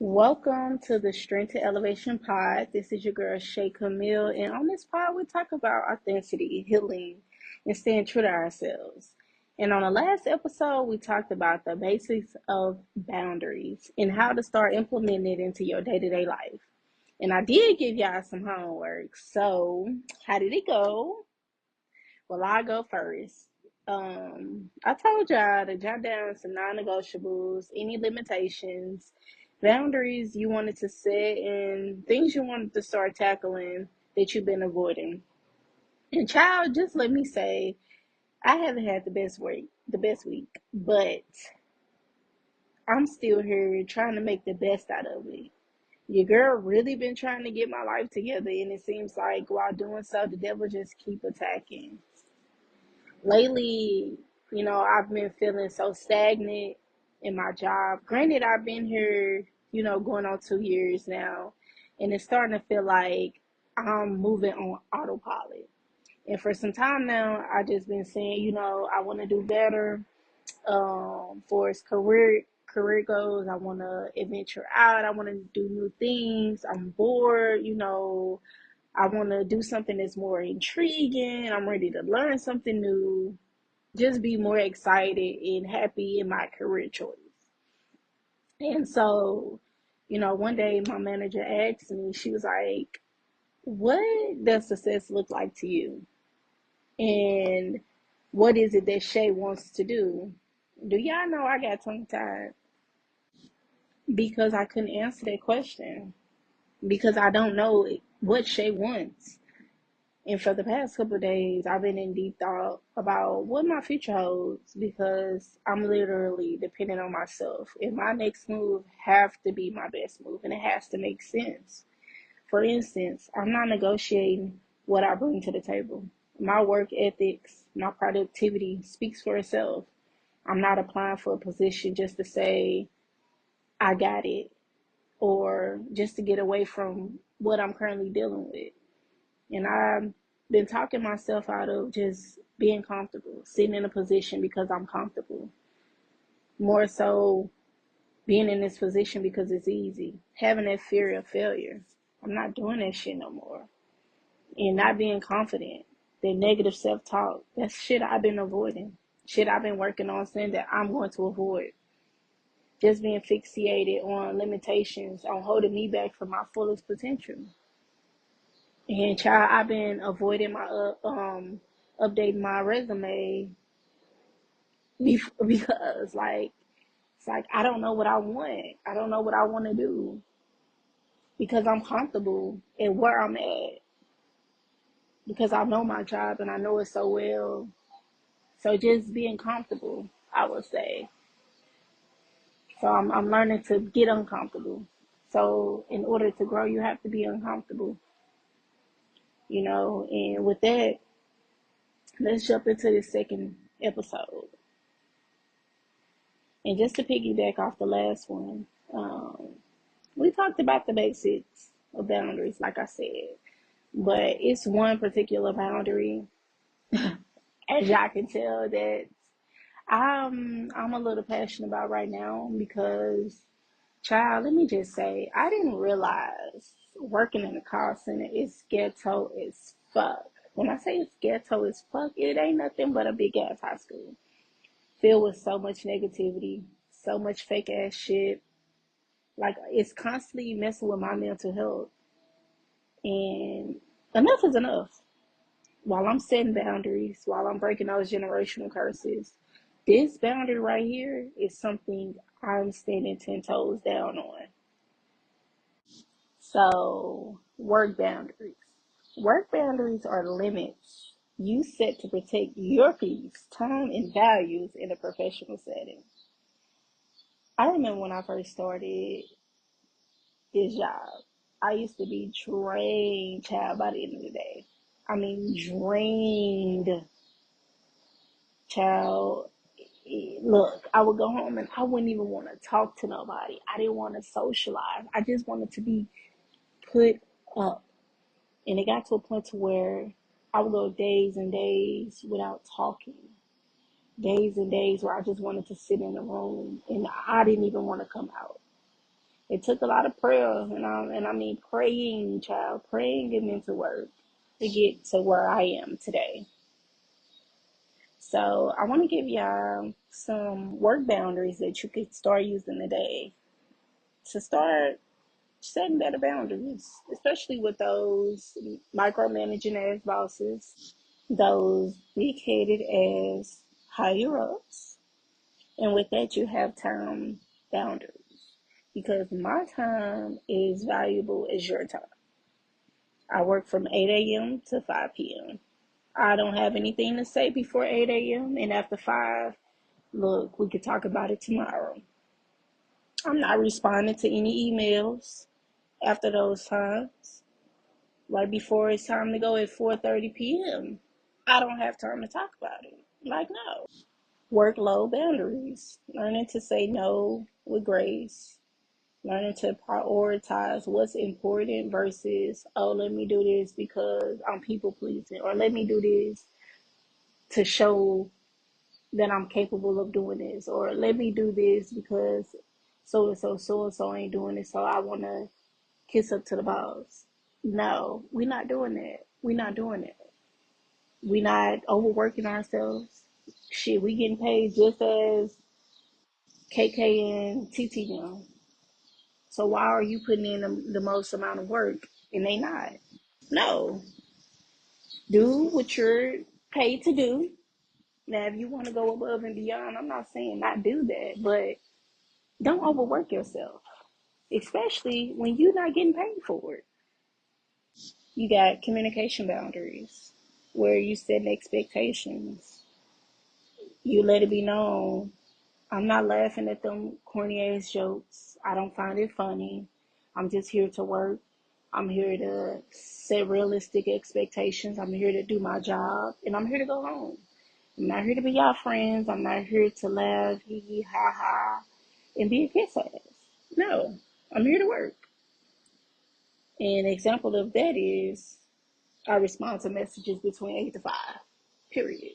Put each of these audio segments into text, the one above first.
Welcome to the Strength to Elevation Pod. This is your girl Shay Camille, and on this pod, we talk about authenticity, healing, and staying true to ourselves. And on the last episode, we talked about the basics of boundaries and how to start implementing it into your day to day life. And I did give y'all some homework. So, how did it go? Well, I'll go first. I told y'all to jot down some non-negotiables, any limitations, boundaries you wanted to set, and things you wanted to start tackling that you've been avoiding. And child, just let me say, I haven't had the best week, but I'm still here trying to make the best out of it. Your girl really been trying to get my life together, and it seems like while doing so, the devil just keep attacking. Lately, I've been feeling so stagnant in my job. Granted, I've been here, going on 2 years now, and it's starting to feel like I'm moving on autopilot. And for some time now, I just been saying, I want to do better. For its career goals, I want to adventure out. I want to do new things. I'm bored. I want to do something that's more intriguing. I'm ready to learn something new, just be more excited and happy in my career choice. And so, one day my manager asked me, she was like, what does success look like to you? And what is it that Shay wants to do? Do y'all know I got tongue tied? Because I couldn't answer that question. Because I don't know what Shay wants. And for the past couple of days, I've been in deep thought about what my future holds because I'm literally dependent on myself. And my next move have to be my best move, and it has to make sense. For instance, I'm not negotiating what I bring to the table. My work ethics, my productivity speaks for itself. I'm not applying for a position just to say I got it or just to get away from what I'm currently dealing with. And I've been talking myself out of just being comfortable, sitting in a position because I'm comfortable. More so being in this position because it's easy. Having that fear of failure. I'm not doing that shit no more. And not being confident. That negative self-talk. That's shit I've been avoiding. Shit I've been working on saying that I'm going to avoid. Just being fixated on limitations, on holding me back from my fullest potential. And child, I've been avoiding my updating my resume because it's like I don't know what I want. I don't know what I want to do because I'm comfortable in where I'm at because I know my job and I know it so well. So just being comfortable, I would say. So I'm learning to get uncomfortable. So in order to grow, you have to be uncomfortable, And with that, let's jump into the second episode. And just to piggyback off the last one, we talked about the basics of boundaries, like I said, but it's one particular boundary, as y'all can tell, that I'm a little passionate about right now because, child, let me just say, I didn't realize working in a call center is ghetto as fuck. When I say it's ghetto as fuck, it ain't nothing but a big ass high school filled with so much negativity, so much fake ass shit. Like, it's constantly messing with my mental health. And enough is enough. While I'm setting boundaries, while I'm breaking those generational curses, this boundary right here is something I'm standing 10 toes down on. So, work boundaries. Work boundaries are limits you set to protect your peace, time, and values in a professional setting. I remember when I first started this job, I used to be drained, child, by the end of the day. I mean, drained, child. Look, I would go home and I wouldn't even want to talk to nobody. I didn't want to socialize. I just wanted to be put up. And it got to a point to where I would go days and days without talking. Days and days where I just wanted to sit in the room and I didn't even want to come out. It took a lot of prayer, and I mean praying, child, praying and mental work to get to where I am today. So I want to give y'all some work boundaries that you could start using today to start setting better boundaries, especially with those micromanaging ass bosses, those big headed ass higher ups. And with that, you have time boundaries because my time is valuable as your time. I work from 8 a.m. to 5 p.m. I don't have anything to say before 8 a.m. and after 5, look, we could talk about it tomorrow. I'm not responding to any emails after those times. Right before it's time to go at 4:30 p.m. I don't have time to talk about it. Like, no. Workload boundaries. Learning to say no with grace. Learning to prioritize what's important versus, oh, let me do this because I'm people pleasing, or let me do this to show that I'm capable of doing this, or let me do this because so and so ain't doing it, so I want to kiss up to the boss. No, we're not doing that. We're not doing it. We're not overworking ourselves. Shit, we getting paid just as KK and TT now. So why are you putting in the most amount of work and they not? No, do what you're paid to do. Now, if you want to go above and beyond, I'm not saying not do that, but don't overwork yourself, especially when you're not getting paid for it. You got communication boundaries where you set expectations. You let it be known, I'm not laughing at them corny ass jokes. I don't find it funny. I'm just here to work. I'm here to set realistic expectations. I'm here to do my job and I'm here to go home. I'm not here to be y'all friends. I'm not here to laugh, hee hee, ha ha, and be a kiss ass. No, I'm here to work. An example of that is I respond to messages between 8 to 5, period.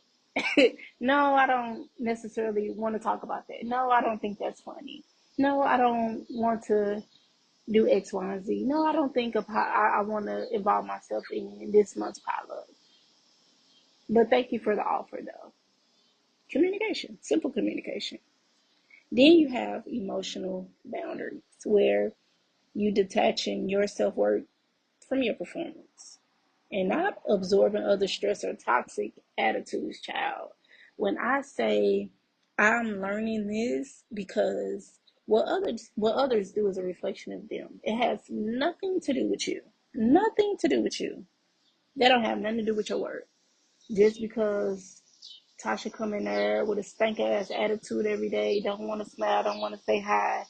No, I don't necessarily want to talk about that. No, I don't think that's funny. No, I don't want to do X, Y, and Z. No, I don't think of how I want to involve myself in this month's pilot. But thank you for the offer, though. Communication, simple communication. Then you have emotional boundaries where you detaching your self worth from your performance and not absorbing other stress or toxic attitudes, child. When I say I'm learning this because what others do is a reflection of them. It has nothing to do with you. Nothing to do with you. That don't have nothing to do with your work. Just because Tasha come in there with a stank ass attitude every day, don't want to smile, don't want to say hi,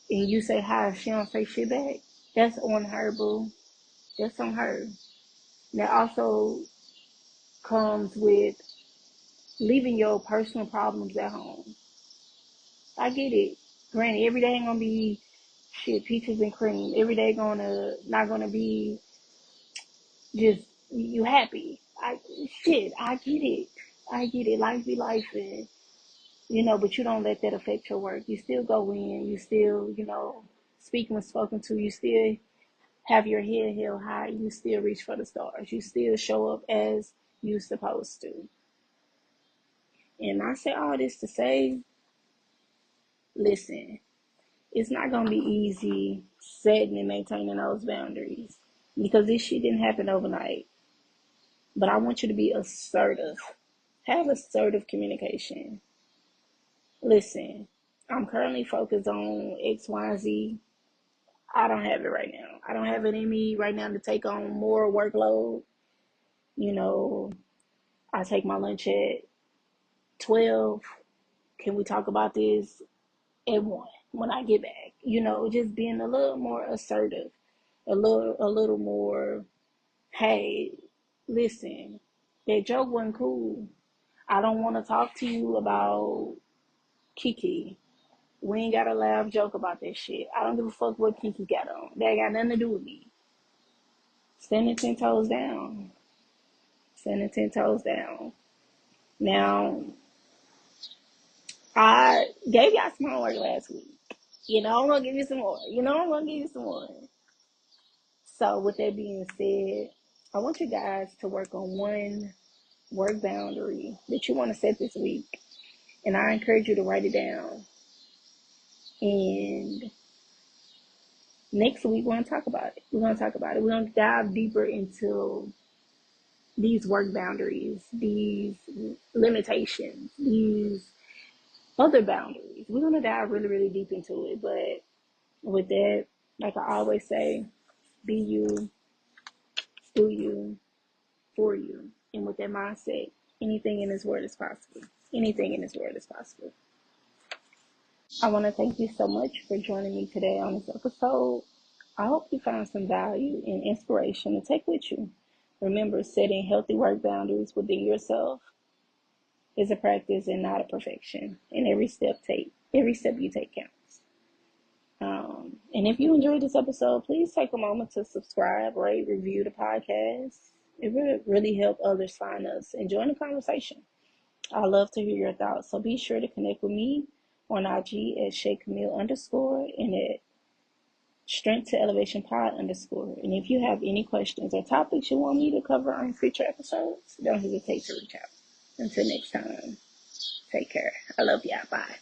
and you say hi, she don't say shit back. That's on her, boo. That's on her. That also comes with leaving your personal problems at home. I get it. Granted, every day ain't gonna be shit, peaches and cream. Every day not gonna be just you happy. I get it. I get it. Life be life, and but you don't let that affect your work. You still go in. You still, speak when spoken to. You still have your head held high. You still reach for the stars. You still show up as you supposed to. And I say all this to say, listen, it's not gonna be easy setting and maintaining those boundaries because this shit didn't happen overnight. But I want you to be assertive. Have assertive communication. Listen, I'm currently focused on X, Y, and Z. I don't have it right now. I don't have it in me right now to take on more workload. You know, I take my lunch at 12. Can we talk about this at 1 when I get back? Just being a little more assertive, a little more, hey, listen, that joke wasn't cool. I don't want to talk to you about Kiki. We ain't got a laugh joke about that shit. I don't give a fuck what Kiki got on. That ain't got nothing to do with me. Standing 10 toes down. Standing 10 toes down. Now, I gave y'all some homework last week. I'm gonna give you some more. I'm gonna give you some more. So with that being said, I want you guys to work on one work boundary that you want to set this week. And I encourage you to write it down. And next week we're gonna talk about it. We're gonna dive deeper into these work boundaries, these limitations, these other boundaries. We're gonna dive really, really deep into it. But with that, like I always say, be you, do you, for you. And with that mindset, anything in this world is possible. Anything in this world is possible. I want to thank you so much for joining me today on this episode. I hope you found some value and inspiration to take with you. Remember, setting healthy work boundaries within yourself is a practice and not a perfection. And every step you take counts. And if you enjoyed this episode, please take a moment to subscribe, rate, review the podcast. It would really help others find us and join the conversation. I love to hear your thoughts, so be sure to connect with me on IG at ShayCamille_ and at Strength to Elevation Pod _. And if you have any questions or topics you want me to cover on future episodes, don't hesitate to reach out. Until next time, take care. I love y'all. Bye.